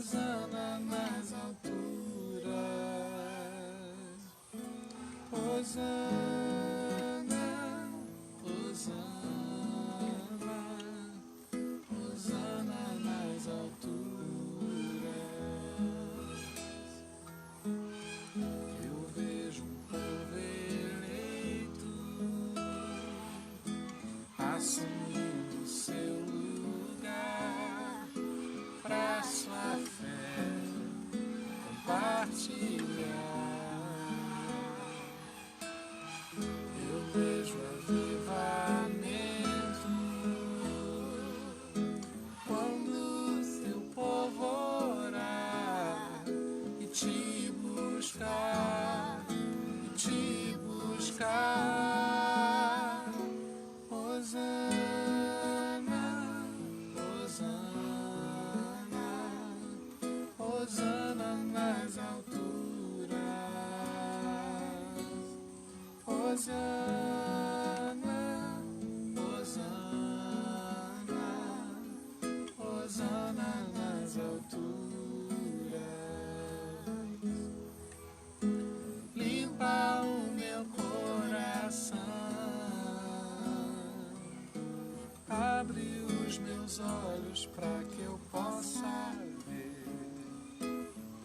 Hosana nas alturas, Hosana, Hosana, Hosana nas alturas. Eu vejo um povo eleito assumindo seu lugar pra sua fé compartilhar. Eu vejo avivamento quando teu povo orar e te buscar, Hosana, Hosana, Hosana nas alturas, Hosana, Hosana, Hosana nas alturas. Limpa o meu coração, abre os meus olhos para que eu possa ver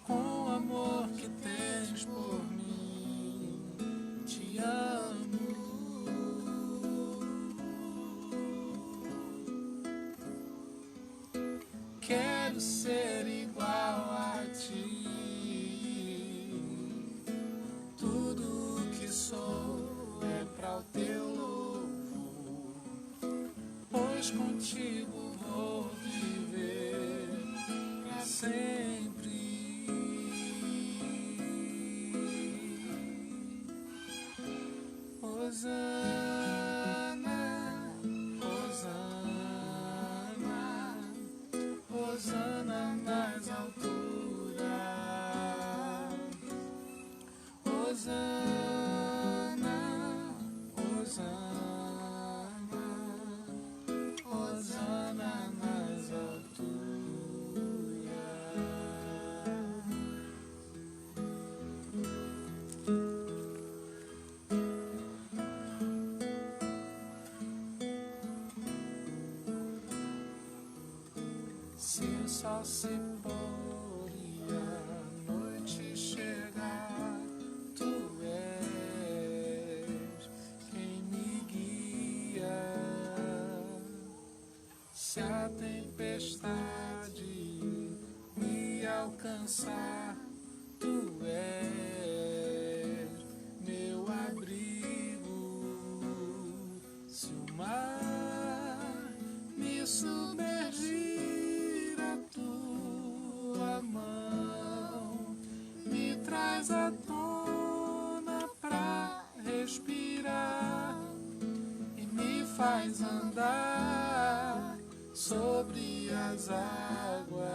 com o amor que tens por mim. Te amo. Quero ser igual a ti. Tudo que sou é para o teu louvor, pois contigo vou viver pra sempre. Hosana, Hosana, Hosana nas alturas, Hosana, Hosana, Hosana nas alturas. Se o sol se pôr e a noite chegar, tu és quem me guia. Se a tempestade me alcançar, tu és meu abrigo. Se o mar me submergir, a tua mão me traz à tona pra respirar e me faz andar sobre as águas.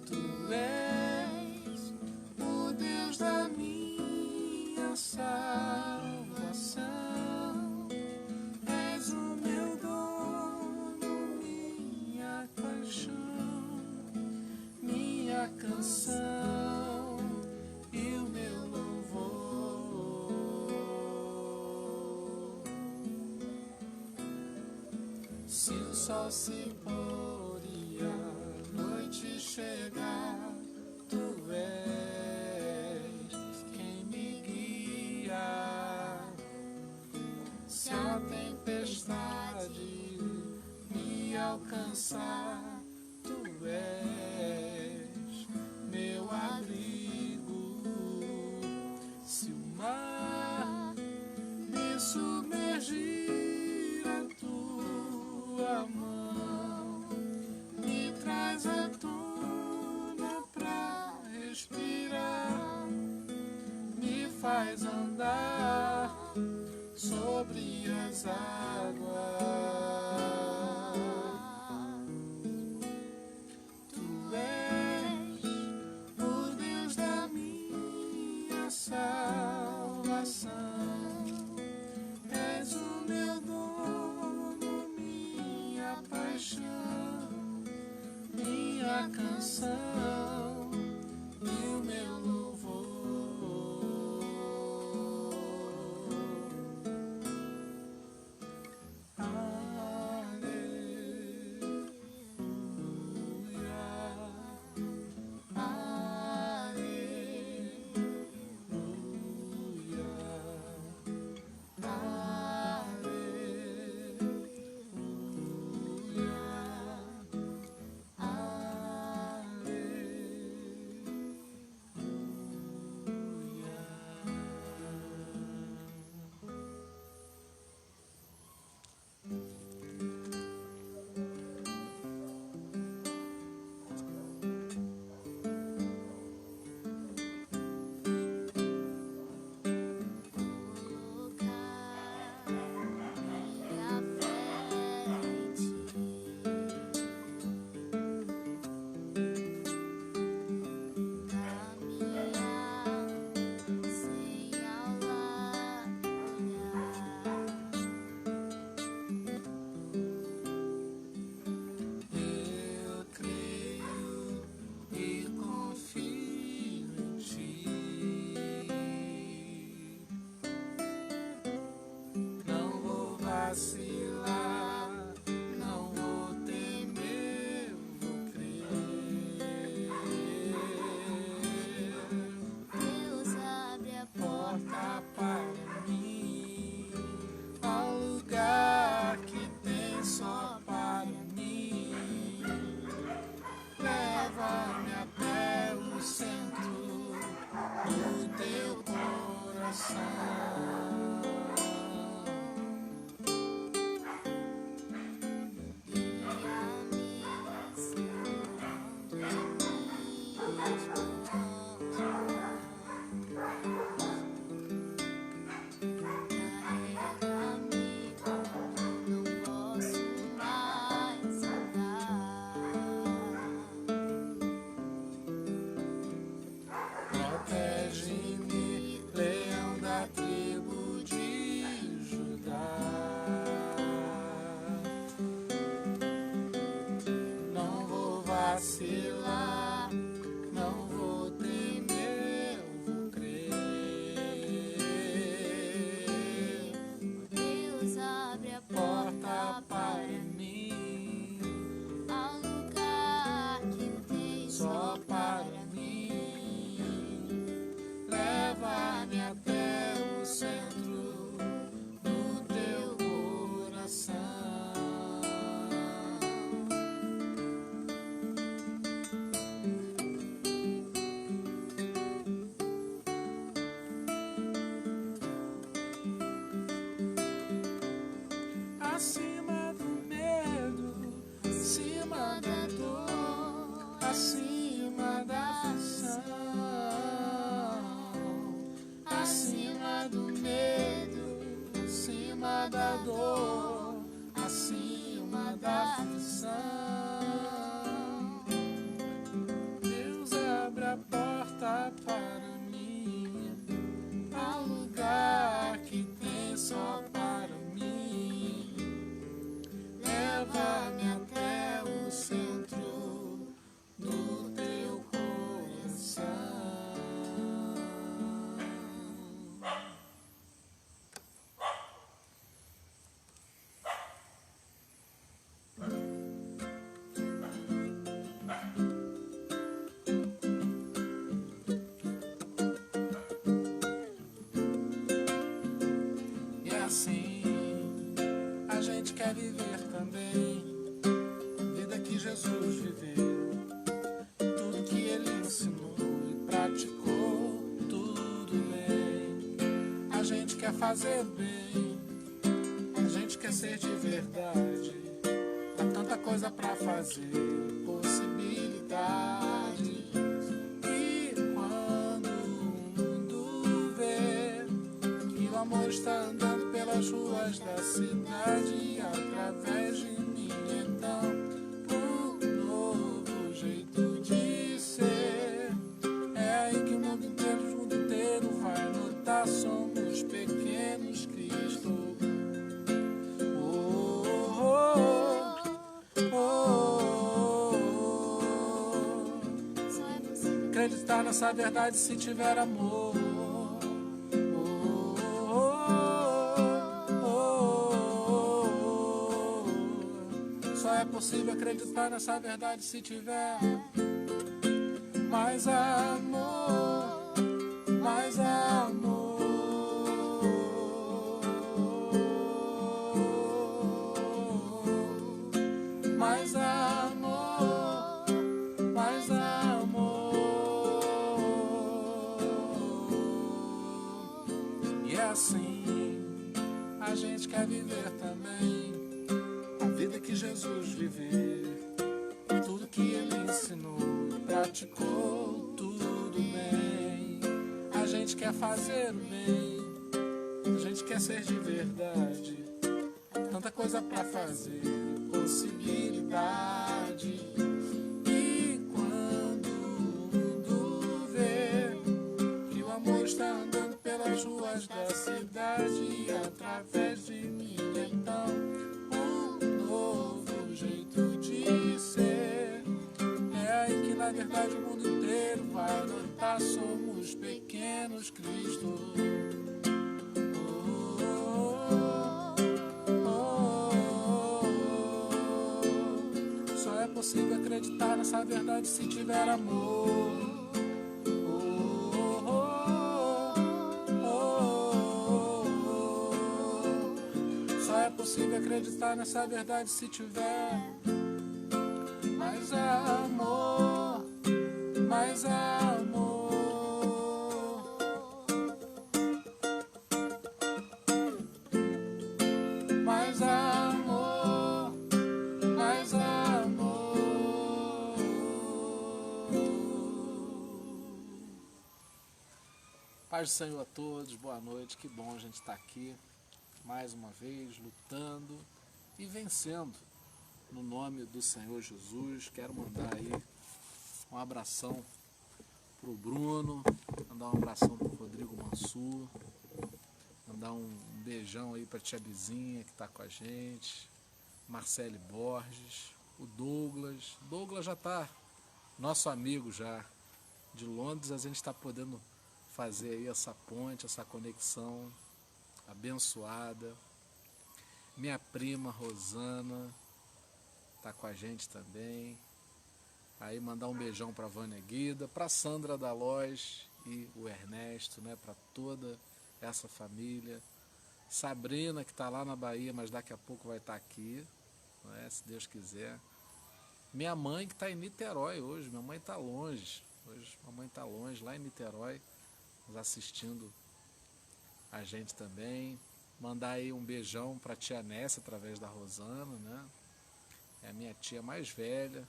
Tu és o Deus da minha salvação, és o meu dono, minha paixão, minha canção e o meu louvor. Se o sol se pôr e a noite chegar, tu és quem me guia. Se a tempestade me alcançar, tu és meu abrigo. Se o mar me submergir, a tua mão me traz à tona pra respirar, me faz andar sobre as águas. Tu és o Deus da minha salvação, és o meu dono, minha paixão. paixão, minha canção e o meu louvor. Vacilar, não vou temer, vou crer. Deus abre a porta para mim, ao lugar que tem só para mim. Leva-me até o centro do teu coração. Protege-me, leão da tribo de Judá. Não vou vacilar, não vou temer, vou crer. Deus abre a porta para mim, ao lugar que tem só para mim. Leva-me até o centro do teu coração. Acima do medo, acima da dor, acima da aflição. Acima do medo, acima da dor, acima da aflição. Deus abre a porta para mim, ao lugar que tem só para mim. Leva-me até o centro do teu coração. E assim a gente quer viver também a vida que Jesus viveu. Tudo que ele ensinou e praticou, tudo bem. A gente quer fazer bem, a gente quer ser de verdade. Há tanta coisa pra fazer, possibilidades. E quando o mundo vê que o amor está andando pelas ruas da cidade, através de mim, então um novo jeito de ser. É aí que o mundo inteiro vai notar. Somos pequenos Cristo. Oh, oh, oh, acreditar nessa verdade se tiver amor. Só é possível acreditar nessa verdade se tiver mais amor, mais amor. Mais amor, mais amor. E é assim, a gente quer viver também a vida que Jesus viveu. Tudo que ele ensinou, praticou tudo bem. A gente quer fazer o bem, a gente quer ser de verdade. Tanta coisa pra fazer, possibilidade. E quando o mundo vê que o amor está andando pelas ruas da cidade, através de mim, então um novo jeito de ser. É aí que na verdade o mundo inteiro vai notar, somos pequenos Cristos. É possível acreditar nessa verdade se tiver amor. Só é possível acreditar nessa verdade se tiver mais amor, mais amor. Mais amor, mais amor. Paz do Senhor a todos, boa noite, que bom a gente estar aqui mais uma vez, lutando e vencendo no nome do Senhor Jesus. Quero mandar aí um abração pro Bruno, mandar um abração pro Rodrigo Mansur, mandar um beijão aí pra tia Bizinha que tá com a gente, Marcele Borges, o Douglas já tá nosso amigo já de Londres. A gente está podendo fazer aí essa ponte, essa conexão abençoada. Minha prima Rosana tá com a gente também. Aí mandar um beijão para Vânia Guida, para Sandra Dalós e o Ernesto, né, para toda essa família. Sabrina que tá lá na Bahia, mas daqui a pouco vai estar aqui, né, se Deus quiser. Minha mãe que está em Niterói hoje, minha mãe está longe, lá em Niterói, nos assistindo a gente também. Mandar aí um beijão para a tia Nessa através da Rosana, né? É a minha tia mais velha.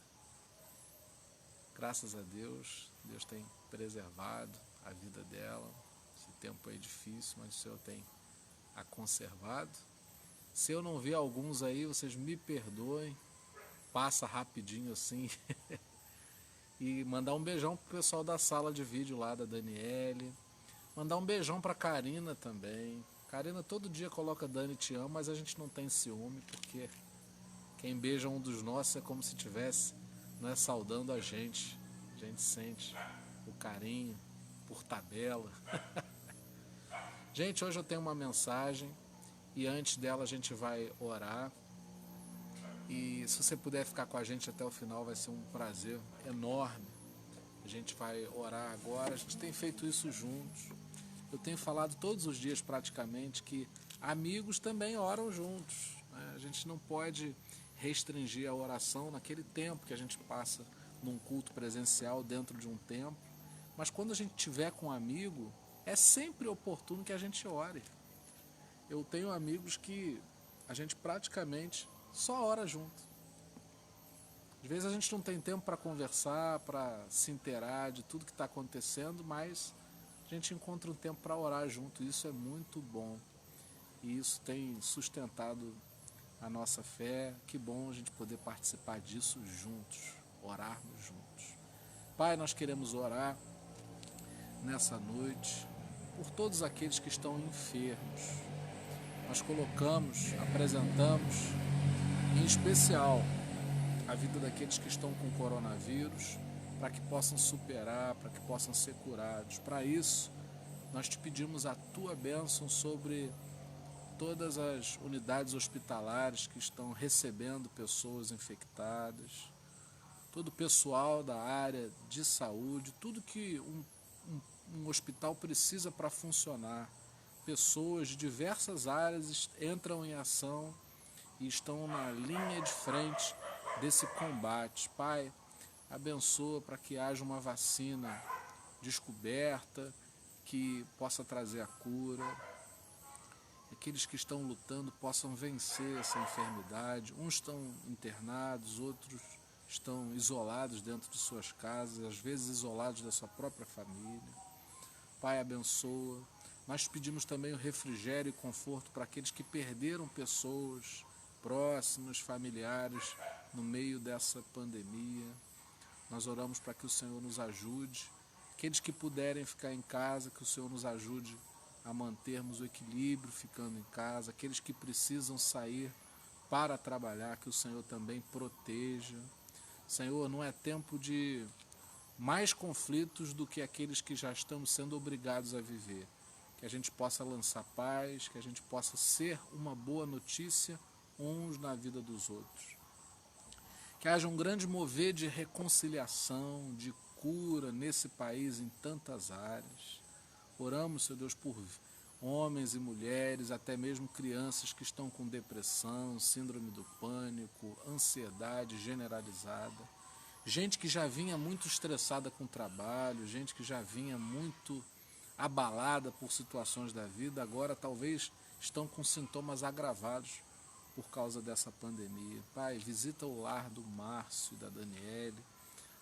Graças a Deus, Deus tem preservado a vida dela. Esse tempo é difícil, mas o Senhor tem a conservado. Se eu não vi alguns aí, vocês me perdoem. Passa rapidinho assim. E mandar um beijão pro pessoal da sala de vídeo lá, da Daniele. Mandar um beijão pra Karina também. Karina todo dia coloca Dani te amo, mas a gente não tem ciúme, porque quem beija um dos nossos é como se tivesse, não é, saudando a gente. A gente sente o carinho por tabela. Gente, hoje eu tenho uma mensagem e antes dela a gente vai orar. E se você puder ficar com a gente até o final, vai ser um prazer enorme. A gente vai orar agora, a gente tem feito isso juntos. Eu tenho falado todos os dias praticamente que amigos também oram juntos, né? A gente não pode restringir a oração naquele tempo que a gente passa num culto presencial dentro de um templo. Mas quando a gente estiver com um amigo, é sempre oportuno que a gente ore. Eu tenho amigos que a gente praticamente só ora junto. Às vezes a gente não tem tempo para conversar, para se inteirar de tudo que está acontecendo, mas a gente encontra um tempo para orar junto. Isso é muito bom e isso tem sustentado a nossa fé. Que bom a gente poder participar disso juntos, orarmos juntos. Pai, nós queremos orar nessa noite por todos aqueles que estão enfermos. Nós colocamos, apresentamos em especial a vida daqueles que estão com coronavírus para que possam superar, para que possam ser curados. Para isso, nós te pedimos a tua bênção sobre todas as unidades hospitalares que estão recebendo pessoas infectadas, todo o pessoal da área de saúde, tudo que um hospital precisa para funcionar. Pessoas de diversas áreas entram em ação e estão na linha de frente desse combate. Pai, abençoa para que haja uma vacina descoberta, que possa trazer a cura. Aqueles que estão lutando possam vencer essa enfermidade. Uns estão internados, outros estão isolados dentro de suas casas, às vezes isolados da sua própria família. Pai, abençoa. Nós pedimos também o refrigério e conforto para aqueles que perderam pessoas próximas, familiares, no meio dessa pandemia. Nós oramos para que o Senhor nos ajude. Aqueles que puderem ficar em casa, que o Senhor nos ajude a mantermos o equilíbrio ficando em casa. Aqueles que precisam sair para trabalhar, que o Senhor também proteja. Senhor, não é tempo de mais conflitos do que aqueles que já estamos sendo obrigados a viver. Que a gente possa lançar paz, que a gente possa ser uma boa notícia uns na vida dos outros. Que haja um grande mover de reconciliação, de cura nesse país em tantas áreas. Oramos, Senhor Deus, por homens e mulheres, até mesmo crianças que estão com depressão, síndrome do pânico, ansiedade generalizada. Gente que já vinha muito estressada com o trabalho, gente que já vinha muito abalada por situações da vida, agora talvez estão com sintomas agravados por causa dessa pandemia. Pai, visita o lar do Márcio e da Daniele,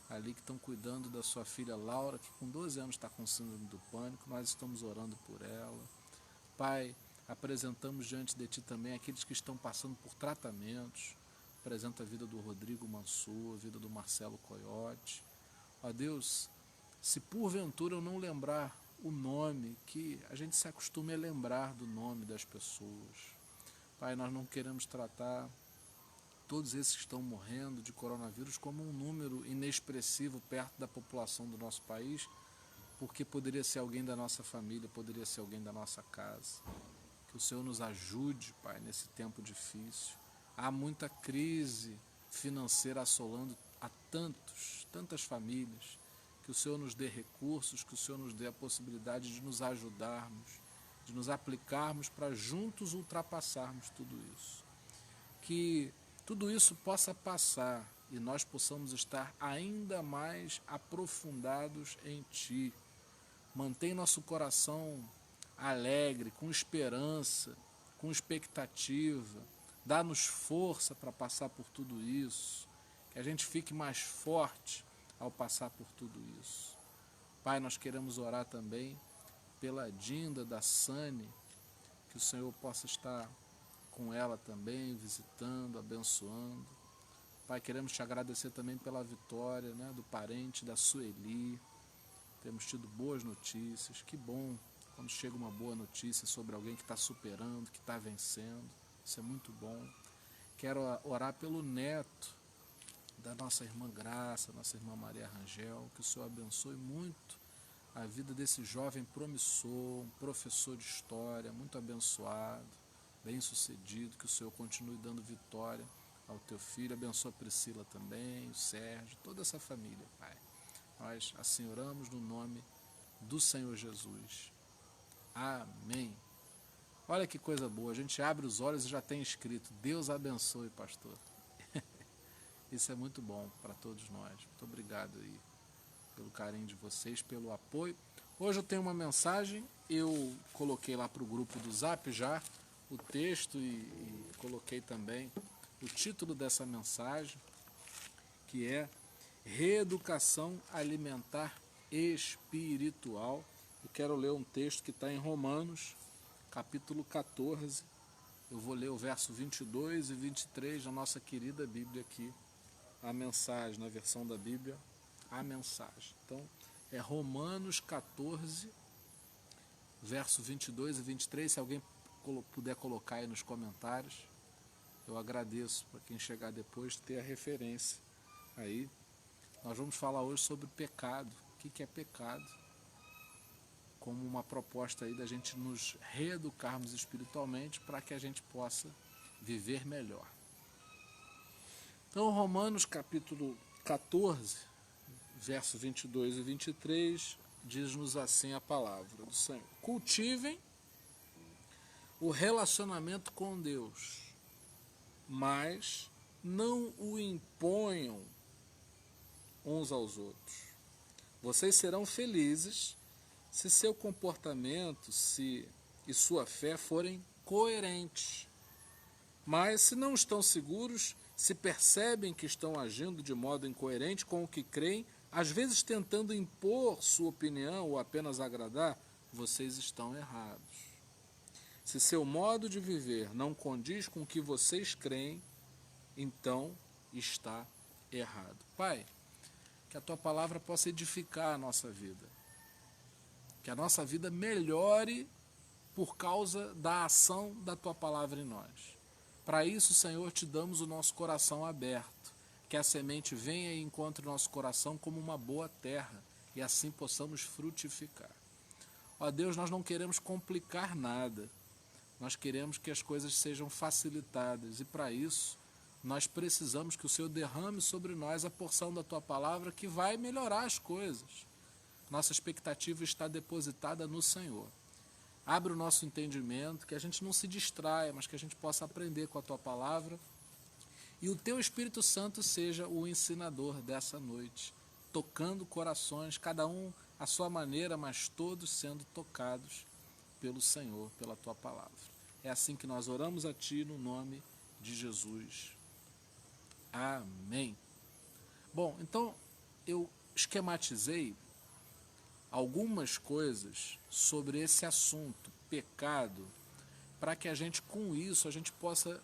ali que estão cuidando da sua filha Laura, que com 12 anos está com síndrome do pânico. Nós estamos orando por ela. Pai, apresentamos diante de Ti também aqueles que estão passando por tratamentos. Apresenta a vida do Rodrigo Mansur, a vida do Marcelo Coyote. Ó Deus, se porventura eu não lembrar o nome, que a gente se acostume a lembrar do nome das pessoas. Pai, nós não queremos tratar todos esses que estão morrendo de coronavírus como um número inexpressivo perto da população do nosso país, porque poderia ser alguém da nossa família, poderia ser alguém da nossa casa. Que o Senhor nos ajude, Pai, nesse tempo difícil. Há muita crise financeira assolando a tantas famílias. Que o Senhor nos dê recursos, que o Senhor nos dê a possibilidade de nos ajudarmos, de nos aplicarmos para juntos ultrapassarmos tudo isso. Que tudo isso possa passar e nós possamos estar ainda mais aprofundados em Ti. Mantém nosso coração alegre, com esperança, com expectativa. Dá-nos força para passar por tudo isso. Que a gente fique mais forte ao passar por tudo isso. Pai, nós queremos orar também pela Dinda da Sani, que o Senhor possa estar com ela também, visitando, abençoando. Pai, queremos te agradecer também pela vitória, né, do parente da Sueli. Temos tido boas notícias. Que bom quando chega uma boa notícia sobre alguém que está superando, que está vencendo. Isso é muito bom. Quero orar pelo neto da nossa irmã Graça, nossa irmã Maria Rangel. Que o Senhor abençoe muito a vida desse jovem promissor, um professor de história, muito abençoado, bem sucedido. Que o Senhor continue dando vitória ao teu filho. Abençoa a Priscila também, o Sérgio, toda essa família, Pai. Nós assim oramos no nome do Senhor Jesus. Amém. Olha que coisa boa, a gente abre os olhos e já tem escrito: Deus abençoe, pastor. Isso é muito bom para todos nós. Muito obrigado aí pelo carinho de vocês, pelo apoio. Hoje eu tenho uma mensagem, eu coloquei lá para o grupo do Zap já o texto e coloquei também o título dessa mensagem, que é Reeducação Alimentar Espiritual. Eu quero ler um texto que está em Romanos, capítulo 14. Eu vou ler o verso 22 e 23 da nossa querida Bíblia aqui, a mensagem, na versão da Bíblia, a mensagem. Então, é Romanos 14, verso 22 e 23. Se alguém puder colocar aí nos comentários, eu agradeço para quem chegar depois ter a referência aí. Nós vamos falar hoje sobre pecado. O que é pecado? Como uma proposta aí da gente nos reeducarmos espiritualmente para que a gente possa viver melhor. Então, Romanos capítulo 14, versos 22 e 23, diz-nos assim a palavra do Senhor: cultivem o relacionamento com Deus, mas não o imponham uns aos outros. Vocês serão felizes se seu comportamento e sua fé forem coerentes. Mas se não estão seguros, se percebem que estão agindo de modo incoerente com o que creem, às vezes tentando impor sua opinião ou apenas agradar, vocês estão errados. Se seu modo de viver não condiz com o que vocês creem, então está errado. Pai, que a Tua palavra possa edificar a nossa vida. Que a nossa vida melhore por causa da ação da Tua palavra em nós. Para isso, Senhor, te damos o nosso coração aberto. Que a semente venha e encontre o nosso coração como uma boa terra e assim possamos frutificar. Ó Deus, nós não queremos complicar nada. Nós queremos que as coisas sejam facilitadas e para isso nós precisamos que o Senhor derrame sobre nós a porção da Tua palavra que vai melhorar as coisas. Nossa expectativa está depositada no Senhor. Abre o nosso entendimento, que a gente não se distraia, mas que a gente possa aprender com a Tua palavra e o Teu Espírito Santo seja o ensinador dessa noite, tocando corações, cada um à sua maneira, mas todos sendo tocados pelo Senhor, pela Tua palavra. É assim que nós oramos a Ti no nome de Jesus. Amém. Bom, então eu esquematizei algumas coisas sobre esse assunto, pecado, para que a gente, com isso, a gente possa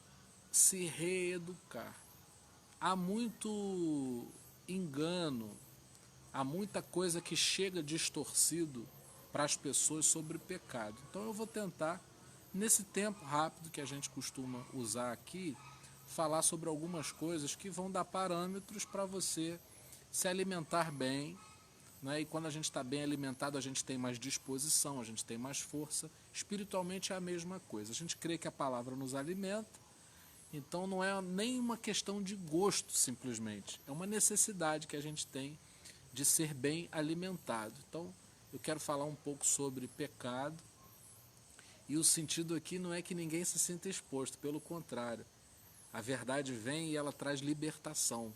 se reeducar. Há muito engano, há muita coisa que chega distorcido para as pessoas sobre pecado. Então eu vou tentar, nesse tempo rápido que a gente costuma usar aqui, falar sobre algumas coisas que vão dar parâmetros para você se alimentar bem, né? E quando a gente está bem alimentado, a gente tem mais disposição, a gente tem mais força. Espiritualmente é a mesma coisa. A gente crê que a palavra nos alimenta, então não é nem uma questão de gosto simplesmente, é uma necessidade que a gente tem de ser bem alimentado. Então eu quero falar um pouco sobre pecado, e o sentido aqui não é que ninguém se sinta exposto, pelo contrário, a verdade vem e ela traz libertação.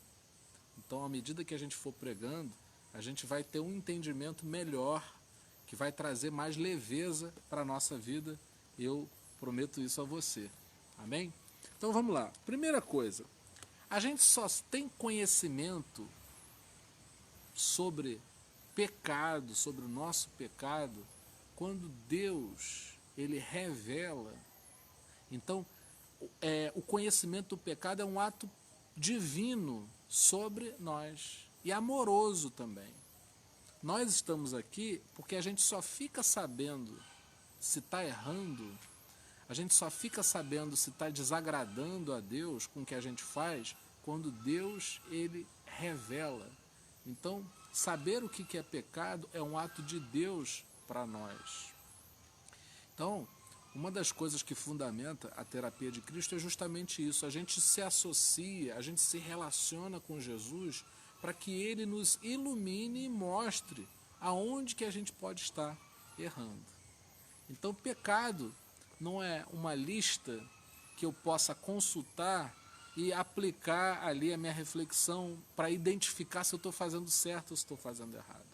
Então, à medida que a gente for pregando, a gente vai ter um entendimento melhor, que vai trazer mais leveza para a nossa vida. Eu prometo isso a você. Amém? Então vamos lá. Primeira coisa, a gente só tem conhecimento sobre pecado, sobre o nosso pecado, quando Deus, Ele revela. Então, o conhecimento do pecado é um ato divino sobre nós e amoroso também. Nós estamos aqui porque a gente só fica sabendo se está errando, a gente só fica sabendo se está desagradando a Deus com o que a gente faz quando Deus, Ele revela. Então, saber o que é pecado é um ato de Deus para nós. Então, uma das coisas que fundamenta a terapia de Cristo é justamente isso. A gente se associa, a gente se relaciona com Jesus para que Ele nos ilumine e mostre aonde que a gente pode estar errando. Então, pecado não é uma lista que eu possa consultar e aplicar ali a minha reflexão para identificar se eu estou fazendo certo ou se estou fazendo errado.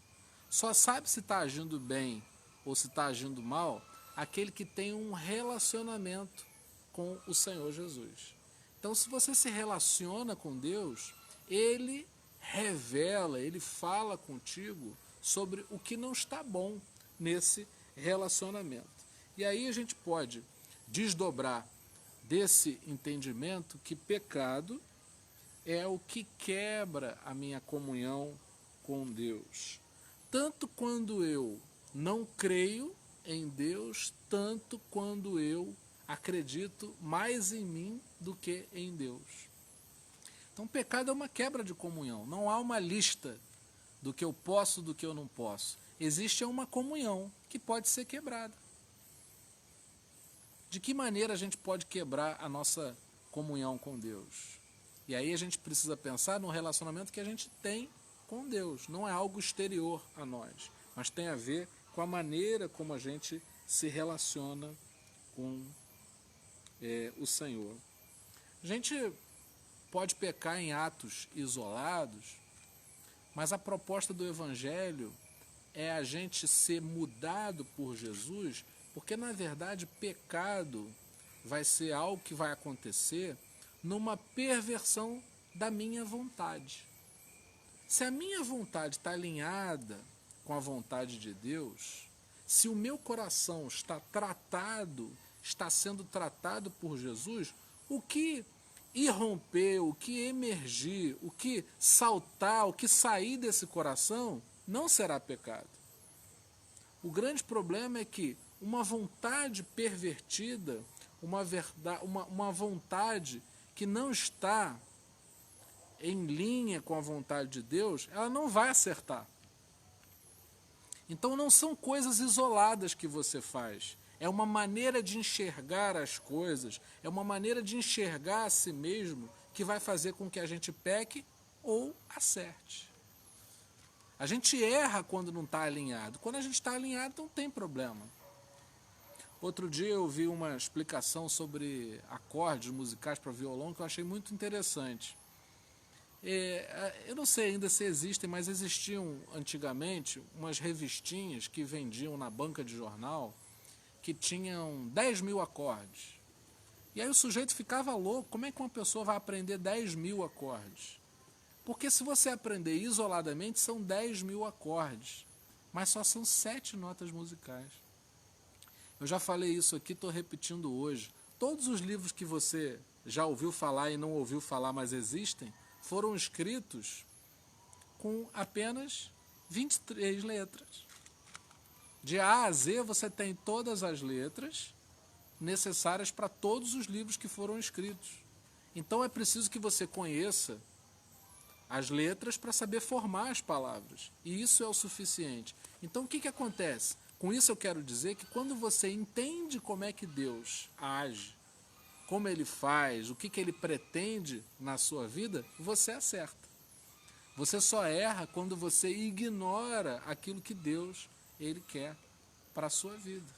Só sabe se está agindo bem ou se está agindo mal aquele que tem um relacionamento com o Senhor Jesus. Então, se você se relaciona com Deus, Ele revela, Ele fala contigo sobre o que não está bom nesse relacionamento. E aí a gente pode desdobrar desse entendimento que pecado é o que quebra a minha comunhão com Deus. Tanto quando eu não creio em Deus, tanto quando eu acredito mais em mim do que em Deus. Então, pecado é uma quebra de comunhão. Não há uma lista do que eu posso, do que eu não posso. Existe uma comunhão que pode ser quebrada. De que maneira a gente pode quebrar a nossa comunhão com Deus? E aí a gente precisa pensar no relacionamento que a gente tem com Deus. Não é algo exterior a nós, mas tem a ver com a maneira como a gente se relaciona com o Senhor. A gente pode pecar em atos isolados, mas a proposta do Evangelho é a gente ser mudado por Jesus, porque na verdade pecado vai ser algo que vai acontecer numa perversão da minha vontade. Se a minha vontade está alinhada com a vontade de Deus, se o meu coração está sendo tratado por Jesus, o que irromper, o que emergir, o que saltar, o que sair desse coração, não será pecado. O grande problema é que uma vontade pervertida, uma vontade que não está em linha com a vontade de Deus, ela não vai acertar. Então não são coisas isoladas que você faz. É uma maneira de enxergar as coisas, é uma maneira de enxergar a si mesmo que vai fazer com que a gente peque ou acerte. A gente erra quando não está alinhado. Quando a gente está alinhado, não tem problema. Outro dia eu vi uma explicação sobre acordes musicais para violão que eu achei muito interessante. Eu não sei ainda se existem, mas existiam antigamente umas revistinhas que vendiam na banca de jornal que tinham 10.000 acordes. E aí o sujeito ficava louco, como é que uma pessoa vai aprender 10.000 acordes? Porque se você aprender isoladamente, são 10.000 acordes, mas só são 7 notas musicais. Eu já falei isso aqui, estou repetindo hoje. Todos os livros que você já ouviu falar e não ouviu falar, mas existem, foram escritos com apenas 23 letras. De A a Z você tem todas as letras necessárias para todos os livros que foram escritos. Então é preciso que você conheça as letras para saber formar as palavras. E isso é o suficiente. Então o que acontece? Com isso eu quero dizer que quando você entende como é que Deus age, como Ele faz, o que Ele pretende na sua vida, você acerta. Você só erra quando você ignora aquilo que Deus Ele quer para a sua vida.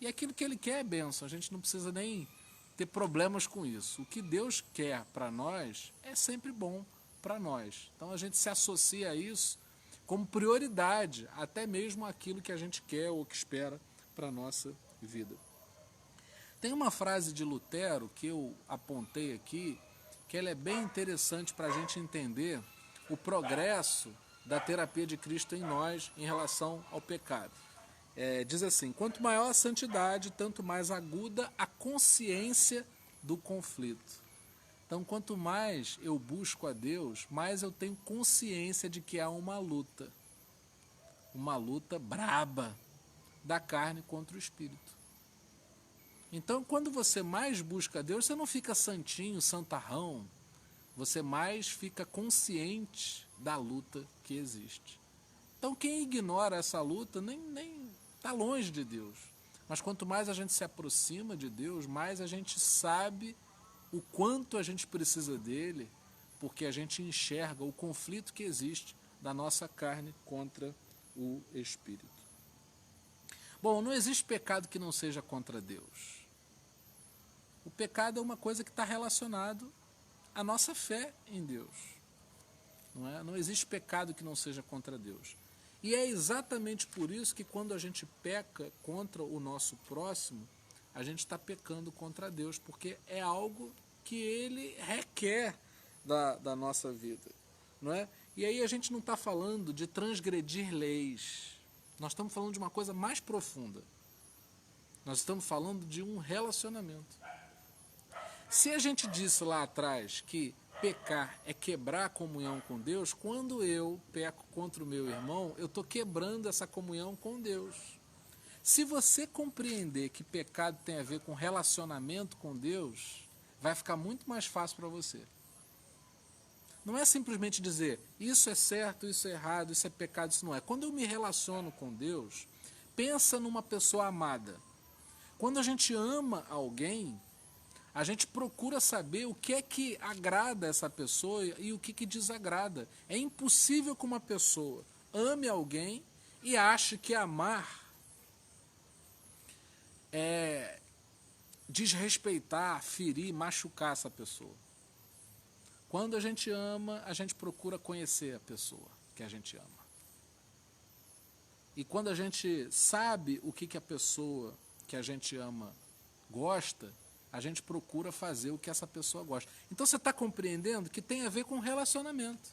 E aquilo que Ele quer é bênção, a gente não precisa nem ter problemas com isso. O que Deus quer para nós é sempre bom para nós. Então a gente se associa a isso como prioridade, até mesmo aquilo que a gente quer ou que espera para a nossa vida. Tem uma frase de Lutero que eu apontei aqui, que ela é bem interessante para a gente entender o progresso da terapia de Cristo em nós em relação ao pecado. Diz assim: quanto maior a santidade, tanto mais aguda a consciência do conflito. Então, quanto mais eu busco a Deus, mais eu tenho consciência de que há uma luta braba da carne contra o espírito. Então, quando você mais busca a Deus, você não fica santinho, santarrão, você mais fica consciente da luta que existe. Então, quem ignora essa luta nem está longe de Deus. Mas quanto mais a gente se aproxima de Deus, mais a gente sabe o quanto a gente precisa dele, porque a gente enxerga o conflito que existe da nossa carne contra o Espírito. Bom, não existe pecado que não seja contra Deus. O pecado é uma coisa que está relacionado à nossa fé em Deus. Não existe pecado que não seja contra Deus. E é exatamente por isso que quando a gente peca contra o nosso próximo, a gente está pecando contra Deus, porque é algo que Ele requer da nossa vida. Não é? E aí a gente não está falando de transgredir leis. Nós estamos falando de uma coisa mais profunda. Nós estamos falando de um relacionamento. Se a gente disse lá atrás que pecar é quebrar a comunhão com Deus, quando eu peco contra o meu irmão, eu estou quebrando essa comunhão com Deus. Se você compreender que pecado tem a ver com relacionamento com Deus, vai ficar muito mais fácil para você. Não é simplesmente dizer, isso é certo, isso é errado, isso é pecado, isso não é. Quando eu me relaciono com Deus, pensa numa pessoa amada. Quando a gente ama alguém, a gente procura saber o que é que agrada essa pessoa e o que desagrada. É impossível que uma pessoa ame alguém e ache que amar é desrespeitar, ferir, machucar essa pessoa. Quando a gente ama, a gente procura conhecer a pessoa que a gente ama. E quando a gente sabe o que a pessoa que a gente ama gosta, a gente procura fazer o que essa pessoa gosta. Então você está compreendendo que tem a ver com relacionamento.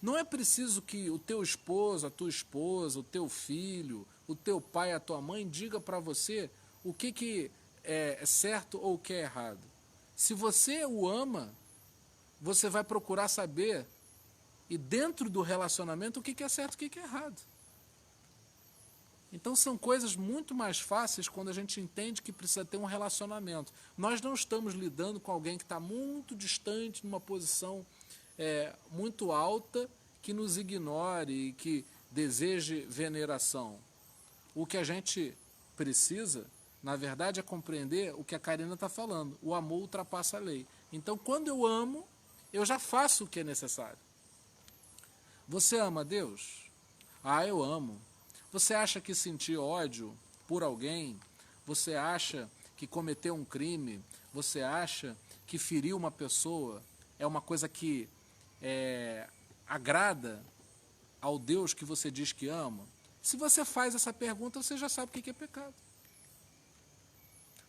Não é preciso que o teu esposo, a tua esposa, o teu filho, o teu pai, a tua mãe diga para você o que é certo ou o que é errado. Se você o ama, você vai procurar saber, e dentro do relacionamento, o que é certo e o que é errado. Então são coisas muito mais fáceis quando a gente entende que precisa ter um relacionamento. Nós não estamos lidando com alguém que está muito distante, numa posição muito alta, que nos ignore e que deseje veneração. O que a gente precisa, na verdade, é compreender o que a Karina está falando. O amor ultrapassa a lei. Então, quando eu amo, eu já faço o que é necessário. Você ama Deus? Ah, eu amo. Você acha que sentir ódio por alguém, você acha que cometer um crime, você acha que ferir uma pessoa é uma coisa que agrada ao Deus que você diz que ama? Se você faz essa pergunta, você já sabe o que é pecado.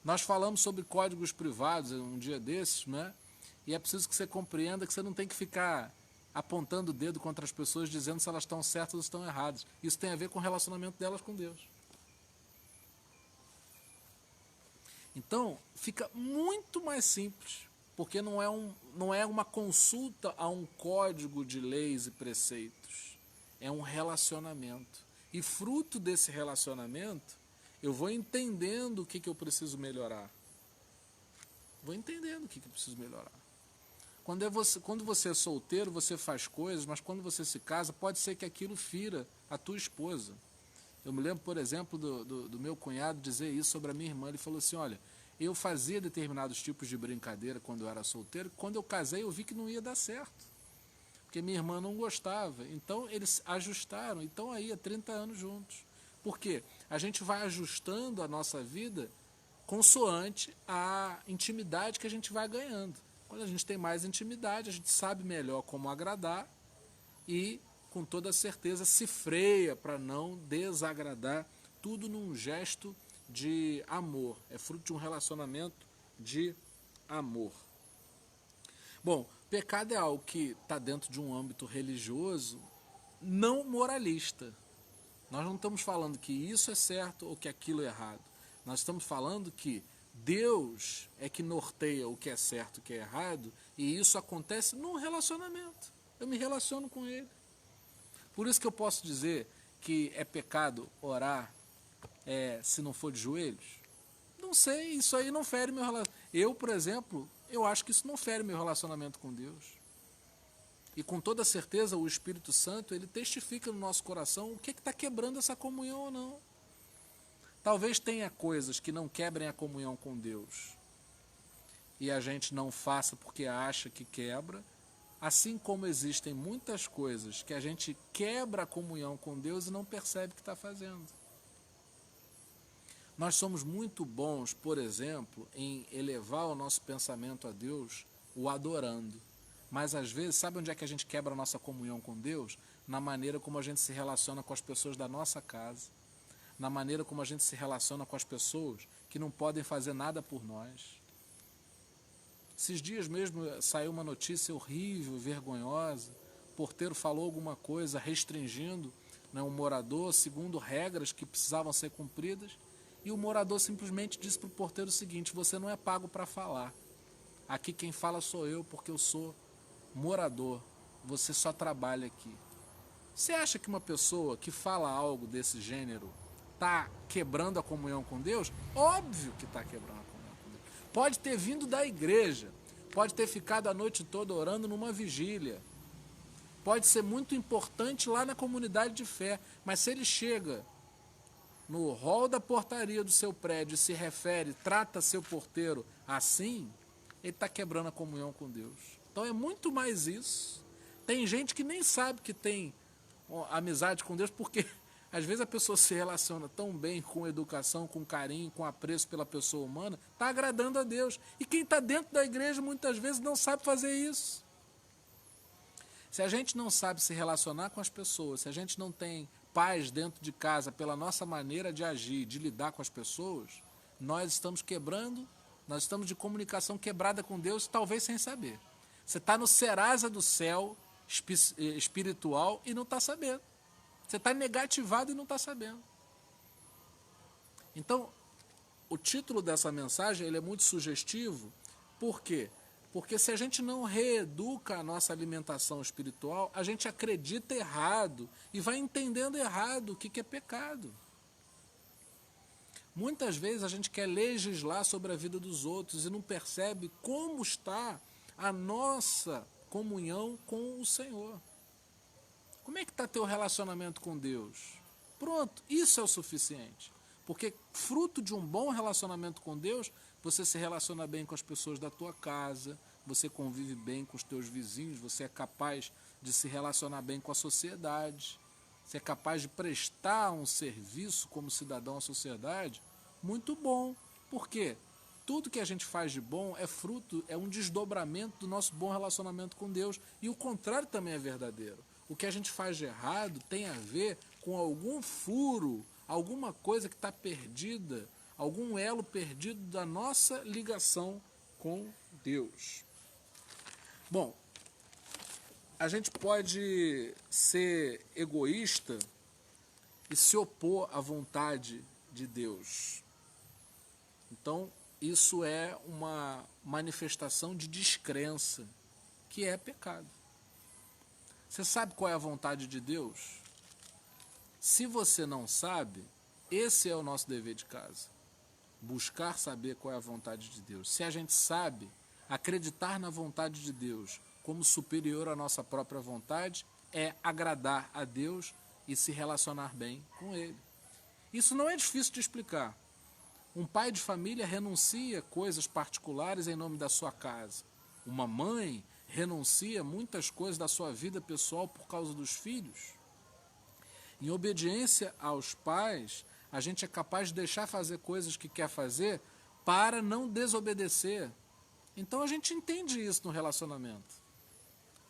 Nós falamos sobre códigos privados um dia desses, né? E é preciso que você compreenda que você não tem que ficar apontando o dedo contra as pessoas, dizendo se elas estão certas ou estão erradas. Isso tem a ver com o relacionamento delas com Deus. Então, fica muito mais simples, porque não é uma consulta a um código de leis e preceitos. É um relacionamento. E fruto desse relacionamento, eu vou entendendo o que eu preciso melhorar. Vou entendendo o que eu preciso melhorar. Quando você é solteiro, você faz coisas, mas quando você se casa, pode ser que aquilo fira a tua esposa. Eu me lembro, por exemplo, do meu cunhado dizer isso sobre a minha irmã. Ele falou assim, olha, eu fazia determinados tipos de brincadeira quando eu era solteiro, quando eu casei eu vi que não ia dar certo, porque minha irmã não gostava. Então eles ajustaram, e estão aí há 30 anos juntos. Por quê? A gente vai ajustando a nossa vida consoante a intimidade que a gente vai ganhando. Quando a gente tem mais intimidade, a gente sabe melhor como agradar e, com toda certeza, se freia para não desagradar, tudo num gesto de amor. É fruto de um relacionamento de amor. Bom, pecado é algo que está dentro de um âmbito religioso, não moralista. Nós não estamos falando que isso é certo ou que aquilo é errado. Nós estamos falando que Deus é que norteia o que é certo e o que é errado, e isso acontece num relacionamento. Eu me relaciono com Ele. Por isso que eu posso dizer que é pecado orar se não for de joelhos? Não sei, isso aí não fere meu relacionamento. Eu, por exemplo, eu acho que isso não fere meu relacionamento com Deus. E com toda certeza o Espírito Santo, ele testifica no nosso coração o que está quebrando essa comunhão ou não. Talvez tenha coisas que não quebrem a comunhão com Deus e a gente não faça porque acha que quebra, assim como existem muitas coisas que a gente quebra a comunhão com Deus e não percebe que está fazendo. Nós somos muito bons, por exemplo, em elevar o nosso pensamento a Deus, o adorando. Mas às vezes, sabe onde é que a gente quebra a nossa comunhão com Deus? Na maneira como a gente se relaciona com as pessoas da nossa casa. Na maneira como a gente se relaciona com as pessoas que não podem fazer nada por nós. Esses dias mesmo saiu uma notícia horrível, vergonhosa. O porteiro falou alguma coisa restringindo, né, um morador, segundo regras que precisavam ser cumpridas. E o morador simplesmente disse para o porteiro o seguinte: você não é pago para falar. Aqui quem fala sou eu, porque eu sou morador. Você só trabalha aqui. Você acha que uma pessoa que fala algo desse gênero está quebrando a comunhão com Deus? Óbvio que está quebrando a comunhão com Deus. Pode ter vindo da igreja, pode ter ficado a noite toda orando numa vigília, pode ser muito importante lá na comunidade de fé, mas se ele chega no hall da portaria do seu prédio e se refere, trata seu porteiro assim, ele está quebrando a comunhão com Deus. Então é muito mais isso. Tem gente que nem sabe que tem amizade com Deus, porque às vezes a pessoa se relaciona tão bem com educação, com carinho, com apreço pela pessoa humana, está agradando a Deus. E quem está dentro da igreja muitas vezes não sabe fazer isso. Se a gente não sabe se relacionar com as pessoas, se a gente não tem paz dentro de casa pela nossa maneira de agir, de lidar com as pessoas, nós estamos quebrando, nós estamos de comunicação quebrada com Deus, talvez sem saber. Você está no Serasa do céu espiritual e não está sabendo. Você está negativado e não está sabendo. Então, o título dessa mensagem ele é muito sugestivo. Por quê? Porque se a gente não reeduca a nossa alimentação espiritual, a gente acredita errado e vai entendendo errado o que é pecado. Muitas vezes a gente quer legislar sobre a vida dos outros e não percebe como está a nossa comunhão com o Senhor. Como é que está teu relacionamento com Deus? Pronto, isso é o suficiente. Porque fruto de um bom relacionamento com Deus, você se relaciona bem com as pessoas da tua casa, você convive bem com os teus vizinhos, você é capaz de se relacionar bem com a sociedade, você é capaz de prestar um serviço como cidadão à sociedade muito bom. Por quê? Tudo que a gente faz de bom é fruto, é um desdobramento do nosso bom relacionamento com Deus. E o contrário também é verdadeiro. O que a gente faz de errado tem a ver com algum furo, alguma coisa que está perdida, algum elo perdido da nossa ligação com Deus. Bom, a gente pode ser egoísta e se opor à vontade de Deus. Então, isso é uma manifestação de descrença, que é pecado. Você sabe qual é a vontade de Deus? Se você não sabe, esse é o nosso dever de casa. Buscar saber qual é a vontade de Deus. Se a gente sabe, acreditar na vontade de Deus como superior à nossa própria vontade é agradar a Deus e se relacionar bem com Ele. Isso não é difícil de explicar. Um pai de família renuncia coisas particulares em nome da sua casa. Uma mãe renuncia muitas coisas da sua vida pessoal por causa dos filhos. Em obediência aos pais, a gente é capaz de deixar fazer coisas que quer fazer para não desobedecer. Então a gente entende isso no relacionamento.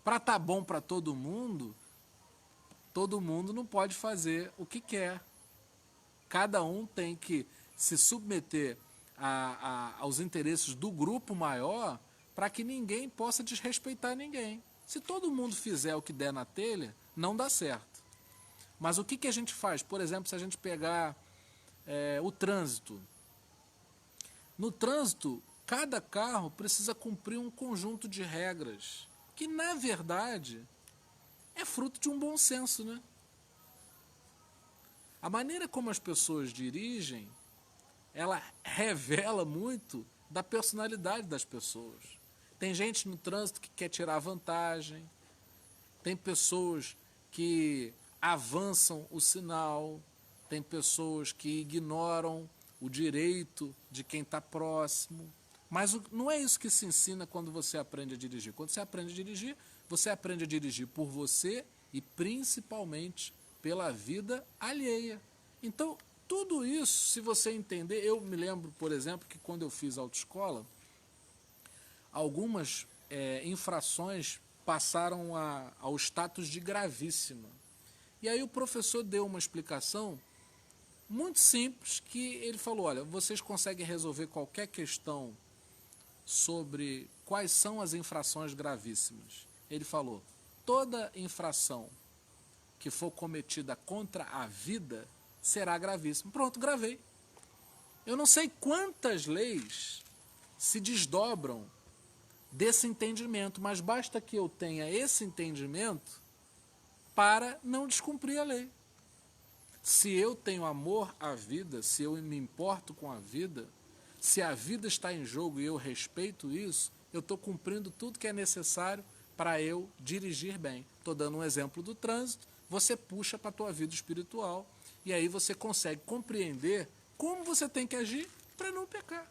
Para estar bom para todo mundo não pode fazer o que quer. Cada um tem que se submeter aos interesses do grupo maior para que ninguém possa desrespeitar ninguém. Se todo mundo fizer o que der na telha, não dá certo. Mas o que a gente faz? Por exemplo, se a gente pegar o trânsito. No trânsito, cada carro precisa cumprir um conjunto de regras, que na verdade é fruto de um bom senso, né? A maneira como as pessoas dirigem, ela revela muito da personalidade das pessoas. Tem gente no trânsito que quer tirar vantagem, tem pessoas que avançam o sinal, tem pessoas que ignoram o direito de quem está próximo. Mas não é isso que se ensina quando você aprende a dirigir. Quando você aprende a dirigir por você e principalmente pela vida alheia. Então, tudo isso, se você entender, eu me lembro, por exemplo, que quando eu fiz autoescola, algumas infrações passaram ao status de gravíssima. E aí o professor deu uma explicação muito simples, que ele falou, olha, vocês conseguem resolver qualquer questão sobre quais são as infrações gravíssimas. Ele falou, toda infração que for cometida contra a vida será gravíssima. Pronto, gravei. Eu não sei quantas leis se desdobram desse entendimento, mas basta que eu tenha esse entendimento para não descumprir a lei. Se eu tenho amor à vida, se eu me importo com a vida, se a vida está em jogo e eu respeito isso, eu estou cumprindo tudo que é necessário para eu dirigir bem. estou dando um exemplo do trânsito, você puxa para a tua vida espiritual e aí você consegue compreender como você tem que agir para não pecar.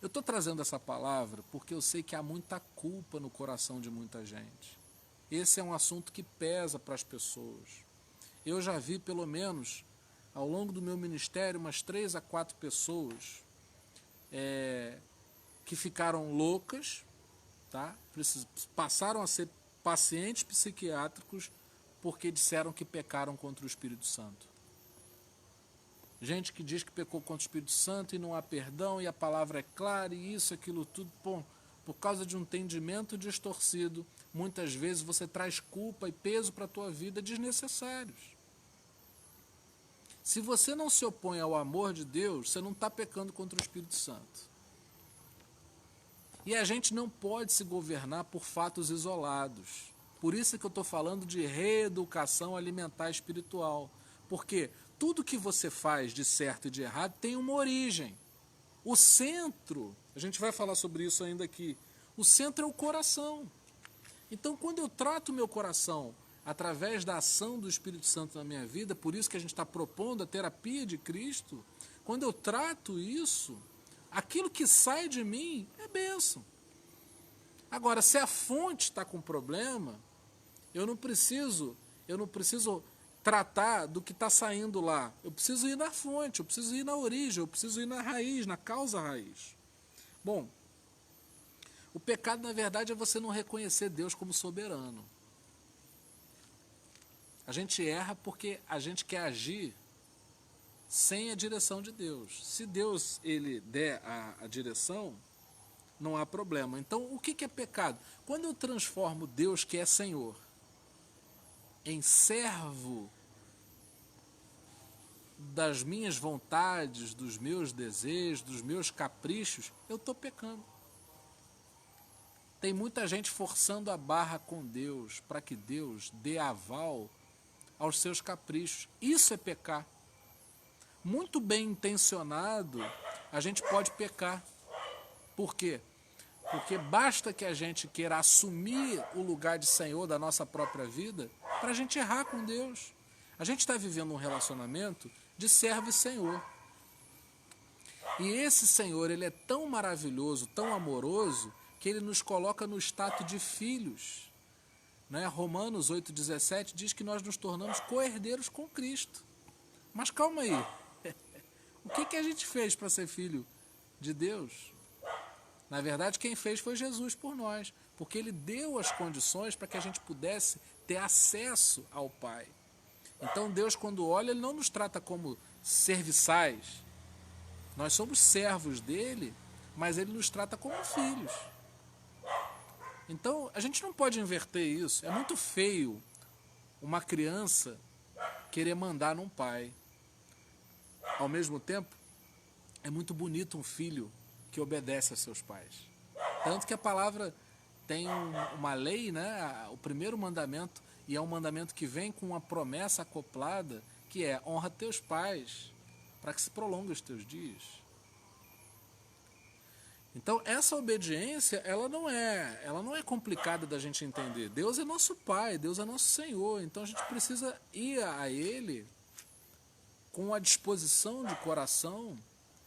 Eu estou trazendo essa palavra porque eu sei que há muita culpa no coração de muita gente. Esse é um assunto que pesa para as pessoas. Eu já vi, pelo menos, ao longo do meu ministério, umas 3 a 4 pessoas que ficaram loucas, tá? Passaram a ser pacientes psiquiátricos porque disseram que pecaram contra o Espírito Santo. Gente que diz que pecou contra o Espírito Santo e não há perdão, e a palavra é clara, e isso, aquilo tudo. Bom, por causa de um entendimento distorcido, muitas vezes você traz culpa e peso para a tua vida desnecessários. Se você não se opõe ao amor de Deus, você não está pecando contra o Espírito Santo. E a gente não pode se governar por fatos isolados. Por isso que eu estou falando de reeducação alimentar espiritual. Porque tudo que você faz de certo e de errado tem uma origem. O centro, a gente vai falar sobre isso ainda aqui, o centro é o coração. Então, quando eu trato o meu coração através da ação do Espírito Santo na minha vida, por isso que a gente está propondo a terapia de Cristo, quando eu trato isso, aquilo que sai de mim é bênção. Agora, se a fonte está com problema, eu não preciso tratar do que está saindo lá. Eu preciso ir na fonte, eu preciso ir na origem, eu preciso ir na raiz, na causa raiz. Bom, o pecado, na verdade, é você não reconhecer Deus como soberano. A gente erra porque a gente quer agir sem a direção de Deus. Se Deus ele der a direção, não há problema. Então, o que é pecado? Quando eu transformo Deus, que é Senhor, em servo das minhas vontades, dos meus desejos, dos meus caprichos, eu estou pecando. Tem muita gente forçando a barra com Deus para que Deus dê aval aos seus caprichos. Isso é pecar. Muito bem intencionado, a gente pode pecar. Por quê? Porque basta que a gente queira assumir o lugar de Senhor da nossa própria vida para a gente errar com Deus. A gente está vivendo um relacionamento de servo e Senhor. E esse Senhor, ele é tão maravilhoso, tão amoroso, que ele nos coloca no status de filhos. Né? Romanos 8,17 diz que nós nos tornamos co-herdeiros com Cristo. Mas calma aí, o que a gente fez para ser filho de Deus? Na verdade, quem fez foi Jesus por nós, porque ele deu as condições para que a gente pudesse ter acesso ao Pai. Então Deus, quando olha, ele não nos trata como serviçais. Nós somos servos dele, mas ele nos trata como filhos. Então, a gente não pode inverter isso. É muito feio uma criança querer mandar num pai. Ao mesmo tempo, é muito bonito um filho que obedece a seus pais. Tanto que a palavra tem uma lei, né? O primeiro mandamento, e é um mandamento que vem com uma promessa acoplada, que é: honra teus pais, para que se prolongue os teus dias. Então, essa obediência, ela não é complicada da gente entender. Deus é nosso Pai, Deus é nosso Senhor. Então, a gente precisa ir a Ele com a disposição de coração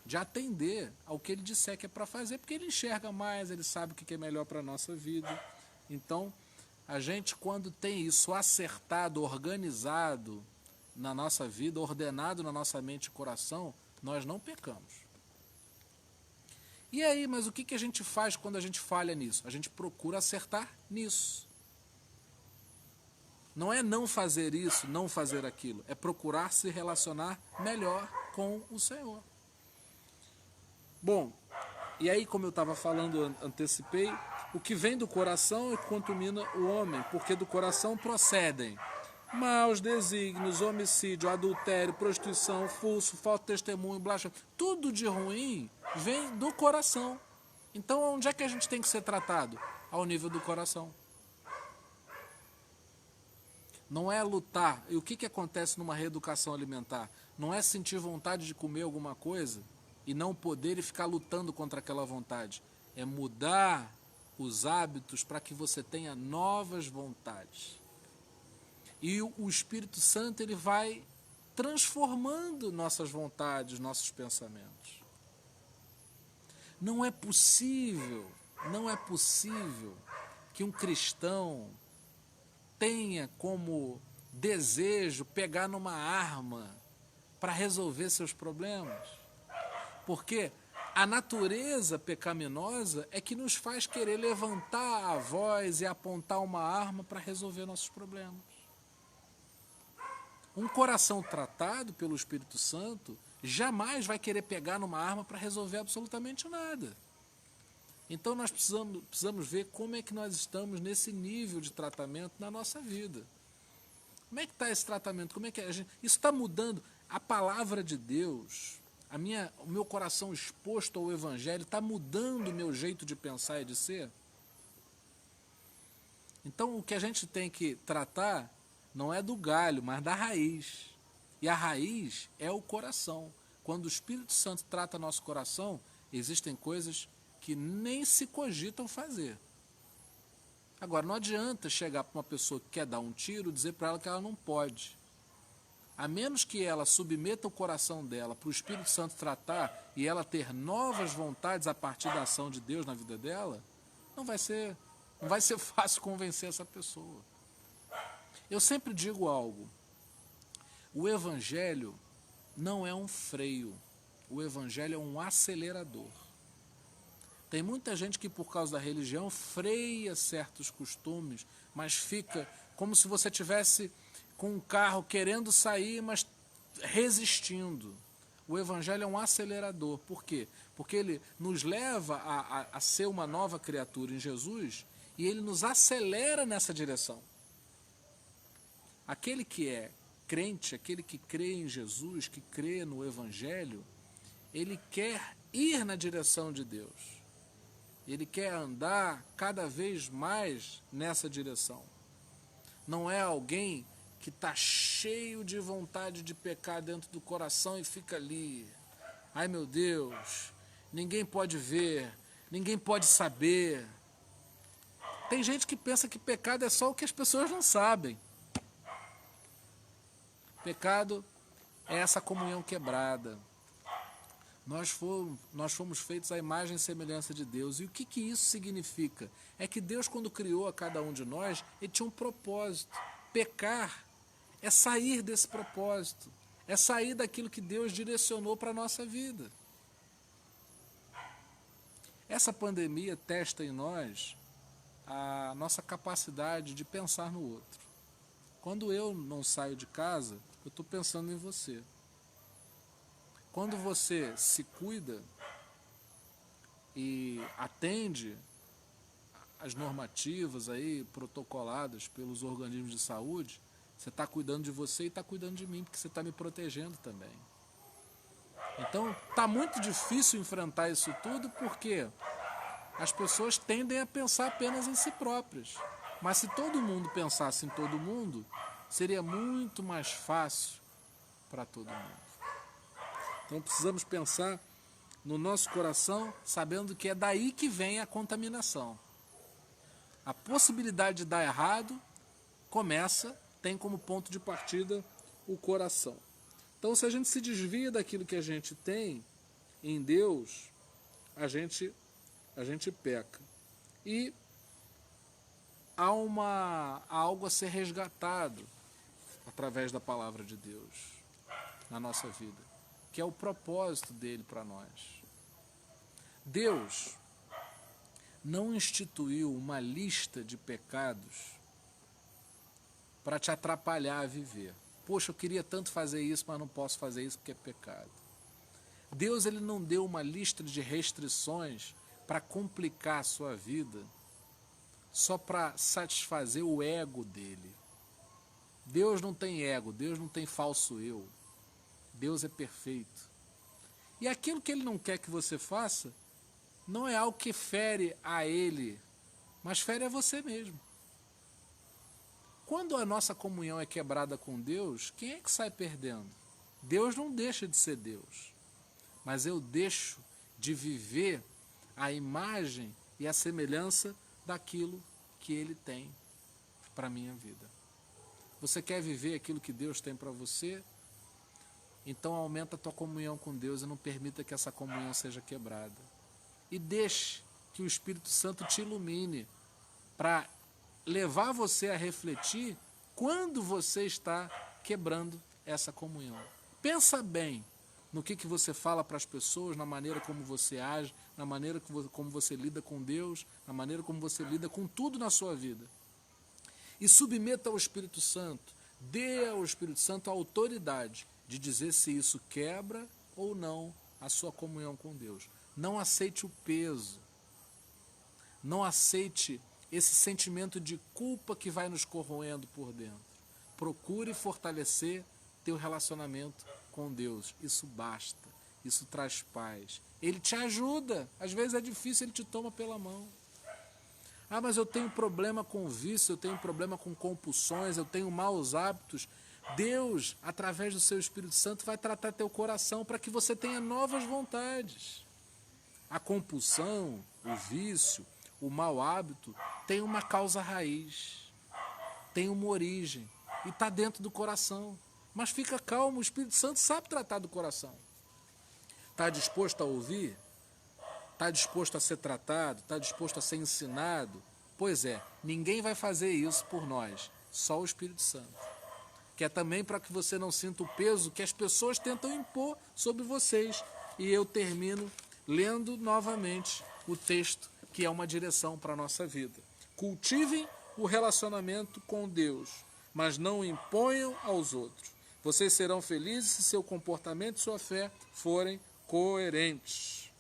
de atender ao que Ele disser que é para fazer, porque Ele enxerga mais, Ele sabe o que é melhor para a nossa vida. Então, a gente, quando tem isso acertado, organizado na nossa vida, ordenado na nossa mente e coração, nós não pecamos. E aí, mas o que a gente faz quando a gente falha nisso? A gente procura acertar nisso. Não é não fazer isso, não fazer aquilo. É procurar se relacionar melhor com o Senhor. Bom, e aí, como eu estava falando, antecipei, o que vem do coração é que contamina o homem, porque do coração procedem maus desígnios, homicídio, adultério, prostituição, furto, falta de testemunho, blasfêmia. Tudo de ruim vem do coração. Então, onde é que a gente tem que ser tratado? Ao nível do coração. Não é lutar. E o que acontece numa reeducação alimentar? Não é sentir vontade de comer alguma coisa e não poder e ficar lutando contra aquela vontade. É mudar os hábitos para que você tenha novas vontades. E o Espírito Santo, ele vai transformando nossas vontades, nossos pensamentos. Não é possível que um cristão tenha como desejo pegar numa arma para resolver seus problemas. Porque a natureza pecaminosa é que nos faz querer levantar a voz e apontar uma arma para resolver nossos problemas. Um coração tratado pelo Espírito Santo jamais vai querer pegar numa arma para resolver absolutamente nada. Então nós precisamos ver como é que nós estamos nesse nível de tratamento na nossa vida. Como é que está esse tratamento? Como é que isso está mudando? A palavra de Deus, o meu coração exposto ao Evangelho, está mudando o meu jeito de pensar e de ser? Então o que a gente tem que tratar não é do galho, mas da raiz. E a raiz é o coração. Quando o Espírito Santo trata nosso coração, existem coisas que nem se cogitam fazer. Agora, não adianta chegar para uma pessoa que quer dar um tiro e dizer para ela que ela não pode. A menos que ela submeta o coração dela para o Espírito Santo tratar e ela ter novas vontades a partir da ação de Deus na vida dela, não vai ser fácil convencer essa pessoa. Eu sempre digo algo: o Evangelho não é um freio, o Evangelho é um acelerador. Tem muita gente que, por causa da religião, freia certos costumes, mas fica como se você tivesse com um carro querendo sair, mas resistindo. O Evangelho é um acelerador. Por quê? Porque ele nos leva a ser uma nova criatura em Jesus e ele nos acelera nessa direção. Aquele que é crente, aquele que crê em Jesus, que crê no Evangelho, ele quer ir na direção de Deus. Ele quer andar cada vez mais nessa direção. Não é alguém que está cheio de vontade de pecar dentro do coração e fica ali. Ai meu Deus, ninguém pode ver, ninguém pode saber. Tem gente que pensa que pecado é só o que as pessoas não sabem. Pecado é essa comunhão quebrada. Nós fomos feitos à imagem e semelhança de Deus. E o que isso significa? É que Deus, quando criou a cada um de nós, ele tinha um propósito. Pecar é sair desse propósito. É sair daquilo que Deus direcionou para a nossa vida. Essa pandemia testa em nós a nossa capacidade de pensar no outro. Quando eu não saio de casa, eu estou pensando em você. Quando você se cuida e atende as normativas aí protocoladas pelos organismos de saúde, você está cuidando de você e está cuidando de mim, porque você está me protegendo também. Então, está muito difícil enfrentar isso tudo porque as pessoas tendem a pensar apenas em si próprias. Mas se todo mundo pensasse em todo mundo, seria muito mais fácil para todo mundo. Então precisamos pensar no nosso coração, sabendo que é daí que vem a contaminação. A possibilidade de dar errado tem como ponto de partida o coração. Então, se a gente se desvia daquilo que a gente tem em Deus, a gente peca. E há algo a ser resgatado através da palavra de Deus na nossa vida, que é o propósito dele para nós. Deus não instituiu uma lista de pecados para te atrapalhar a viver. Poxa, eu queria tanto fazer isso, mas não posso fazer isso porque é pecado. Deus, ele não deu uma lista de restrições para complicar a sua vida só para satisfazer o ego dele. Deus não tem ego, Deus não tem falso eu. Deus é perfeito. E aquilo que ele não quer que você faça não é algo que fere a ele, mas fere a você mesmo. Quando a nossa comunhão é quebrada com Deus, quem é que sai perdendo? Deus não deixa de ser Deus, mas eu deixo de viver a imagem e a semelhança daquilo que Ele tem para a minha vida. Você quer viver aquilo que Deus tem para você? Então aumenta a tua comunhão com Deus e não permita que essa comunhão seja quebrada. E deixe que o Espírito Santo te ilumine para levar você a refletir quando você está quebrando essa comunhão. Pensa bem no que você fala para as pessoas, na maneira como você age, na maneira como você lida com Deus, na maneira como você lida com tudo na sua vida. E submeta ao Espírito Santo, dê ao Espírito Santo a autoridade de dizer se isso quebra ou não a sua comunhão com Deus. Não aceite o peso, não aceite esse sentimento de culpa que vai nos corroendo por dentro. Procure fortalecer teu relacionamento com Deus. Isso basta, isso traz paz. Ele te ajuda, às vezes é difícil, Ele te toma pela mão. Ah, mas eu tenho problema com vício, eu tenho problema com compulsões, eu tenho maus hábitos. Deus, através do seu Espírito Santo, vai tratar teu coração para que você tenha novas vontades. A compulsão, o vício, o mau hábito tem uma causa raiz, tem uma origem e está dentro do coração. Mas fica calmo, o Espírito Santo sabe tratar do coração. Está disposto a ouvir? Está disposto a ser tratado? Está disposto a ser ensinado? Pois é, ninguém vai fazer isso por nós, só o Espírito Santo. Que é também para que você não sinta o peso que as pessoas tentam impor sobre vocês. E eu termino lendo novamente o texto, que é uma direção para a nossa vida. Cultivem o relacionamento com Deus, mas não imponham aos outros. Vocês serão felizes se seu comportamento e sua fé forem coerentes.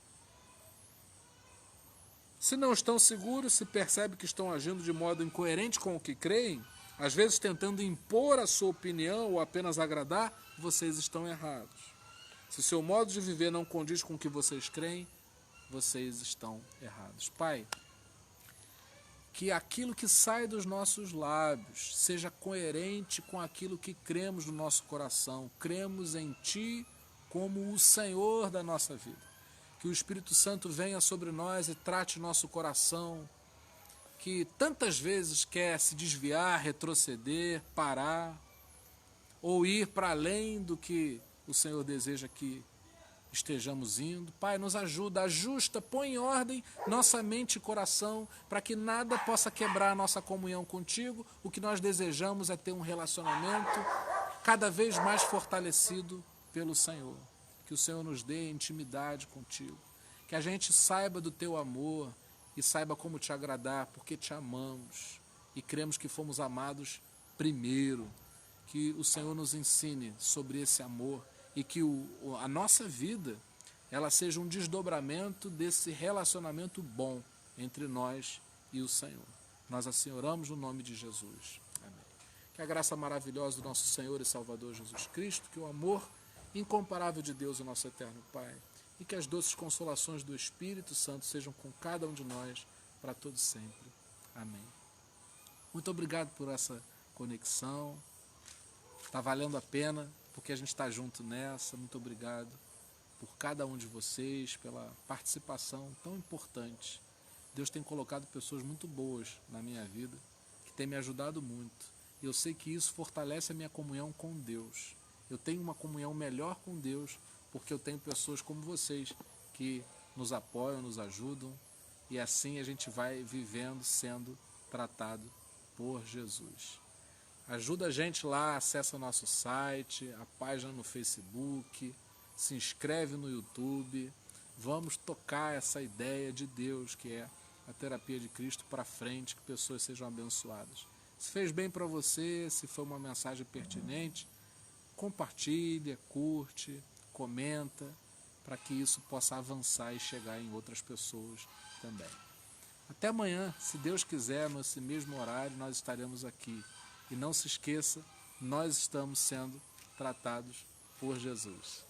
Se não estão seguros, se percebem que estão agindo de modo incoerente com o que creem, às vezes tentando impor a sua opinião ou apenas agradar, vocês estão errados. Se seu modo de viver não condiz com o que vocês creem, vocês estão errados. Pai, que aquilo que sai dos nossos lábios seja coerente com aquilo que cremos no nosso coração. Cremos em Ti como o Senhor da nossa vida. Que o Espírito Santo venha sobre nós e trate nosso coração, que tantas vezes quer se desviar, retroceder, parar, ou ir para além do que o Senhor deseja que estejamos indo. Pai, nos ajuda, ajusta, põe em ordem nossa mente e coração, para que nada possa quebrar a nossa comunhão contigo. O que nós desejamos é ter um relacionamento cada vez mais fortalecido pelo Senhor. Que o Senhor nos dê intimidade contigo, que a gente saiba do teu amor e saiba como te agradar, porque te amamos e cremos que fomos amados primeiro. Que o Senhor nos ensine sobre esse amor e que a nossa vida ela seja um desdobramento desse relacionamento bom entre nós e o Senhor. Nós assim oramos no nome de Jesus. Amém. Que a graça maravilhosa do nosso Senhor e Salvador Jesus Cristo, que o amor incomparável de Deus, o nosso eterno Pai, e que as doces consolações do Espírito Santo sejam com cada um de nós para todo sempre. Amém. Muito obrigado por essa conexão. Está valendo a pena, porque a gente está junto nessa. Muito obrigado por cada um de vocês, pela participação tão importante. Deus tem colocado pessoas muito boas na minha vida, que tem me ajudado muito. E eu sei que isso fortalece a minha comunhão com Deus. Eu tenho uma comunhão melhor com Deus, porque eu tenho pessoas como vocês, que nos apoiam, nos ajudam, e assim a gente vai vivendo, sendo tratado por Jesus. Ajuda a gente lá, acessa nosso site, a página no Facebook, se inscreve no YouTube. Vamos tocar essa ideia de Deus, que é a terapia de Cristo, para frente, que pessoas sejam abençoadas. Se fez bem para você, se foi uma mensagem pertinente, compartilha, curte, comenta, para que isso possa avançar e chegar em outras pessoas também. Até amanhã, se Deus quiser, nesse mesmo horário, nós estaremos aqui. E não se esqueça, nós estamos sendo tratados por Jesus.